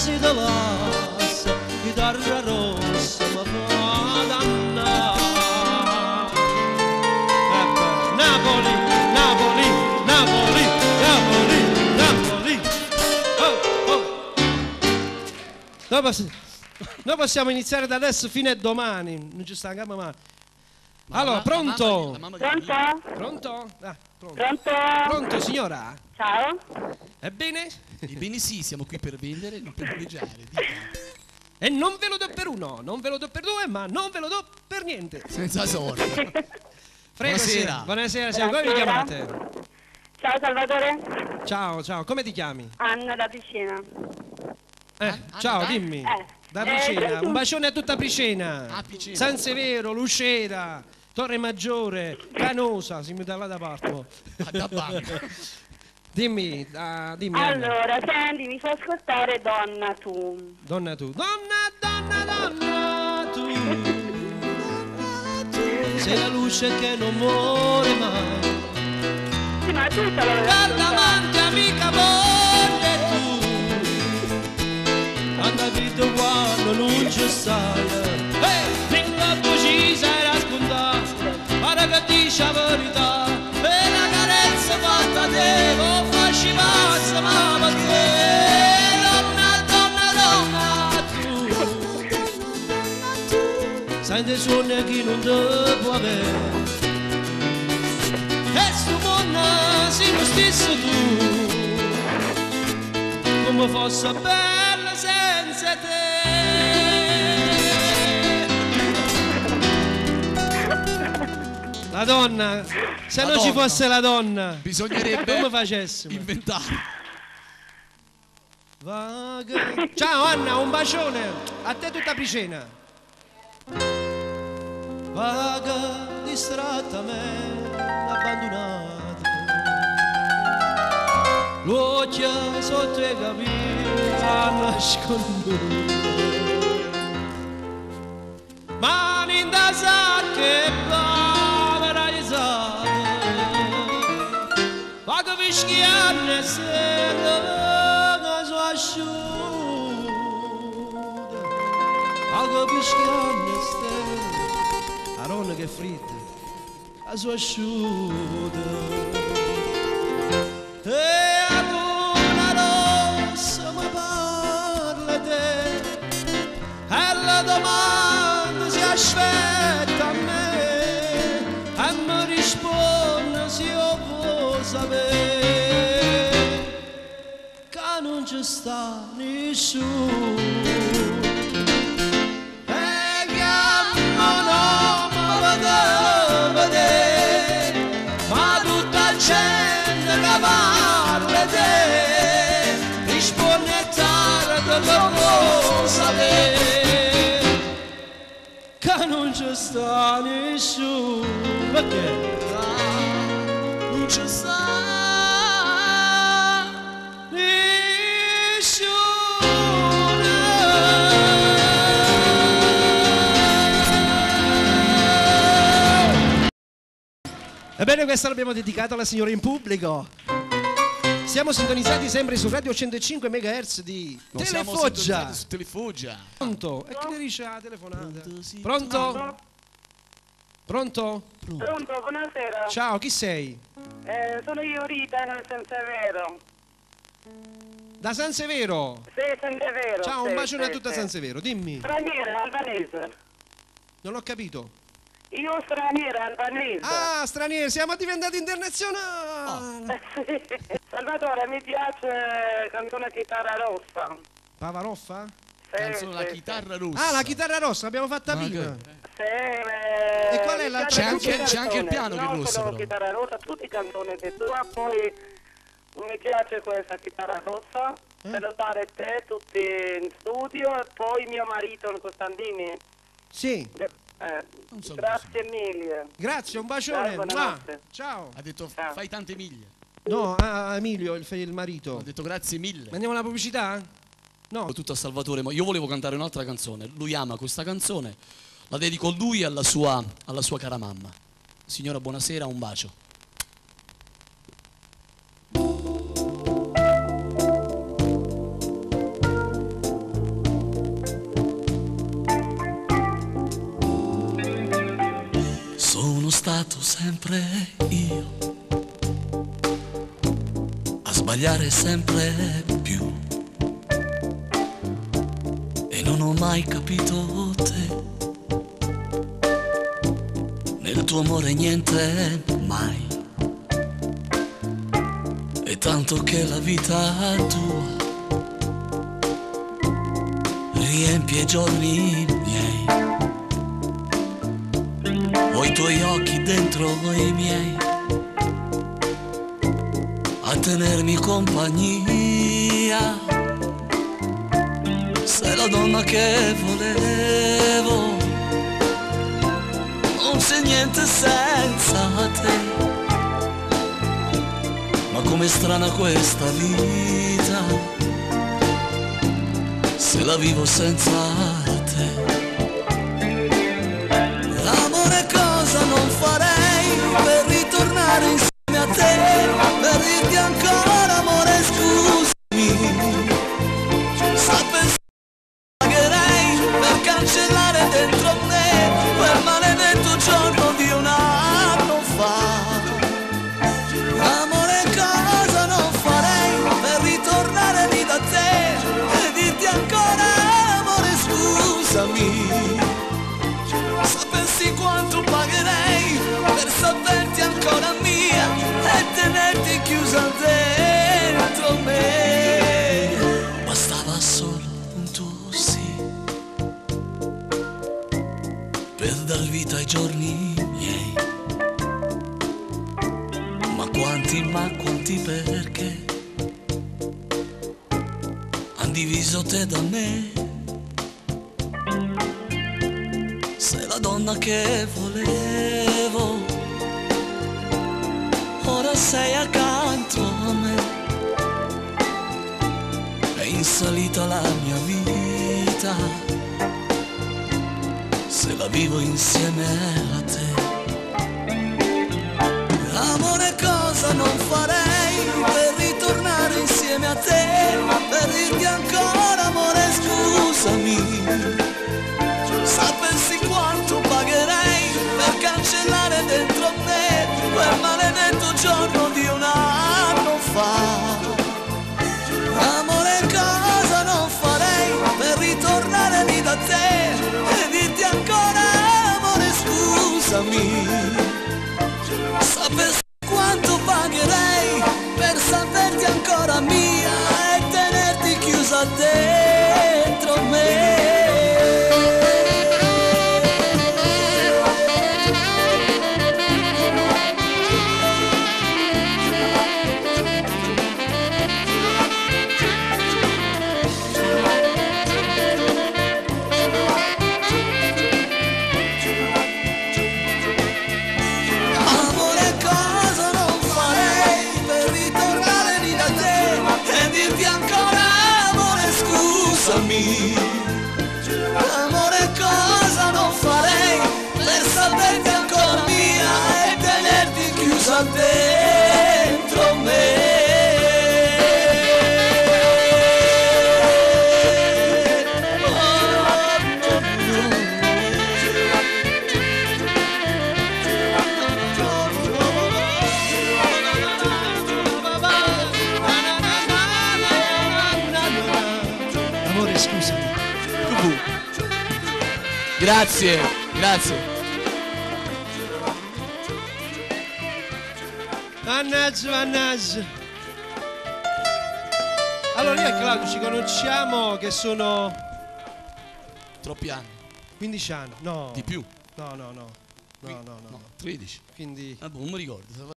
si te passa, chitarra rossa mi fa dannare. Napoli, Napoli, Napoli, Napoli, Napoli. Oh, oh. Noi possiamo iniziare da adesso fino a domani, non ci stanchiamo mai. Allora, pronto? Pronto? Pronto? Ah, pronto. Pronto? Pronto, signora? Ciao? Ebbene? Ebbene sì, siamo qui per vendere, non per noleggiare. E non ve lo do per uno, non ve lo do per due, ma non ve lo do per niente. Senza sorte. Prego, Buonasera. Buonasera, signora. Come vi chiamate? Ciao Salvatore? Ciao, ciao, come ti chiami? Anna da Piscina. Ciao, dai. dimmi. Da Picena, un bacione a tutta Picena. A Picena. San Severo, Lucera, Torre Maggiore, Canosa, si muta là da parte. Da banca. Dimmi, dimmi. Anna. Allora, senti, mi fa ascoltare Donna Tu. Donna tu. Donna, donna, donna tu. Sei la luce che non muore mai. Sì, ma tutta la Guarda, manca mica voglio tu. Quando vedo quando non ci stai. Nella voce sei raccontata. Guarda che dice la verità. E la carezza fatta a te. Non facci pazza, ma perché? Donna, donna, donna tu. Senti sogni che non ti può avere. E sto mondo sei lo stesso tu. Come fosse bella senza te. La donna, se non ci fosse la donna, Bisognerebbe come facessimo? inventare. Vaga. Ciao Anna, un bacione a te tutta Picena. Vaga, distratta me, abbandonata, l'occhio sotto i capelli nasconduta, mani in da sacca e povera risata, vaga fischianne sera che sono asciutta, vaga fischianne sera, la donna che è fritta, la sua asciutta. E a luna rossa mi parla te, e la domanda si aspetta a me, e mi risponde se io vuoi sapere, che non ci sta nessuno. Ma tutta gente che parla te risponde tardi che vuoi sapere, che non ci sta nessuno. Perché? Non ci sta Ebbene, questa l'abbiamo dedicata alla signora in pubblico. Siamo sintonizzati sempre su Radio 105 MHz di Telefoggia. Su Telefoggia. Pronto? E che ne dice la telefonata? Pronto, sì. Pronto? Pronto? Pronto, buonasera. Ciao, chi sei? Sono io Rita da San Severo. Da San Severo? Sì, San Severo. Ciao, sì, un bacione sì, a tutta sì. San Severo, dimmi. Straniera, albanese. Non ho capito. Io straniera, albanese. Ah, stranieri, siamo diventati internazionali. Sì. Salvatore, mi piace canzone Chitarra Rossa. Pavaroffa? Sì, Canzone La sì, chitarra rossa. Ah, la chitarra rossa, l'abbiamo fatta Ma prima. Sì, E qual è la- C'è anche il piano che è non rosso, solo però. Chitarra Rossa, tutte le canzoni che tu hai, poi mi piace questa Chitarra Rossa, per dare te tutti in studio e poi mio marito Costantini. Sì, Non so Grazie mille. grazie, un bacione. Ciao, buonanotte. Ciao. Ha detto Ciao. fai tante miglia. No, Emilio, il marito. Ha detto grazie mille. Andiamo alla pubblicità? No. Tutto a Salvatore, ma io volevo cantare un'altra canzone. Lui ama questa canzone. La dedico a lui e alla sua cara mamma. Signora, buonasera, un bacio. stato sempre io a sbagliare sempre più, e non ho mai capito te, nel tuo amore niente mai, e tanto che la vita tua riempie i giorni miei, ho i tuoi occhi dentro i miei a tenermi compagnia. Sei la donna che volevo, non c'è niente senza te, ma com'è strana questa vita se la vivo senza te. Amore, cosa non farei per ritornare insieme a te, per dirti ancora amore scusami, sapessi pagherei per cancellare dentro me quel maledetto giorno di un anno fa. Amore, cosa non farei per ritornare lì da te e dirti ancora amore scusami, sapessi quanto pagherei per saperti ancora mia e tenerti chiusa dentro me. Bastava solo un tuo sì per dar vita ai giorni miei, ma quanti perché han diviso te da me. Sei la donna che volevo, ora sei accanto a me, è in salita la mia vita se la vivo insieme a te. Amore, cosa non farei per ritornare insieme a te, per dirti ancora amore scusami, sapessi quanto pagherei per cancellare dentro me quel maledetto giorno di un anno fa. Amore, cosa non farei per ritornare lì da te e dirti ancora amore scusami, sapessi quanto pagherei per saperti ancora mia e tenerti chiusa dentro me. Amore, cosa non farei per saperti ancora mia e tenerti chiusa dentro me. Amore, scusami. Grazie, grazie. Mannaggia, mannaggia. Allora io e Claudio ci conosciamo che sono Troppi anni. 15 anni. No. Di più. No. 13. Quindi Non mi ricordo.